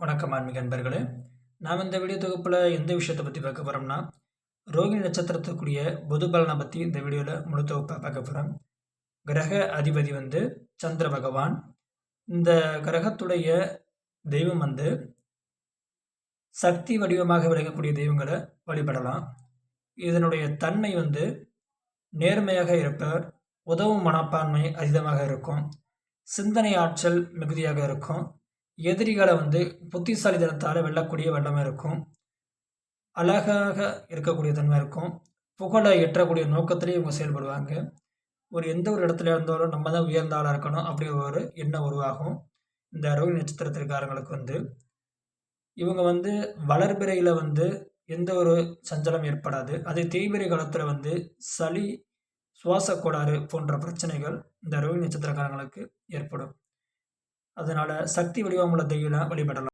வணக்கம் ஆன்மீக அன்பர்களே. நாம் இந்த வீடியோ தொகுப்பில் எந்த விஷயத்தை பற்றி பார்க்க போகிறோம்னா, ரோகிணி நட்சத்திரத்துக்குரிய பொது பலனை பற்றி இந்த வீடியோவில் முழு தொகுப்பாக பார்க்க போகிறோம். கிரக அதிபதி சந்திர பகவான். இந்த கிரகத்துடைய தெய்வம் சக்தி வடிவமாக விளங்கக்கூடிய தெய்வங்களை வழிபடலாம். இதனுடைய தன்மை நேர்மையாக இருப்பவர், உதவும் மனப்பான்மை அதிகமாக இருக்கும், சிந்தனை ஆற்றல் மிகுதியாக இருக்கும், எதிரிகளை புத்திசாலித்தனத்தால் வெல்லக்கூடிய வல்லமை இருக்கும், அழகாக இருக்கக்கூடிய தன்மை இருக்கும், புகழை எட்டக்கூடிய நோக்கத்திலே இவங்க செயல்படுவாங்க. எந்த ஒரு இடத்துல இருந்தாலும் நம்ம தான் உயர்ந்த ஆளாக இருக்கணும் அப்படிங்கிற ஒரு எண்ணம் உருவாகும். இந்த ரோகிணி நட்சத்திரத்திற்காரங்களுக்கு இவங்க வளர்பிறையில் எந்த ஒரு சஞ்சலம் ஏற்படாது. அதே தேய்பிறை காலத்தில் சளி, சுவாச கோளாறு போன்ற பிரச்சனைகள் இந்த ரோகிணி நட்சத்திரக்காரங்களுக்கு ஏற்படும். அதனால சக்தி வடிவமுள்ள தெய்வம் வழிபடலாம்.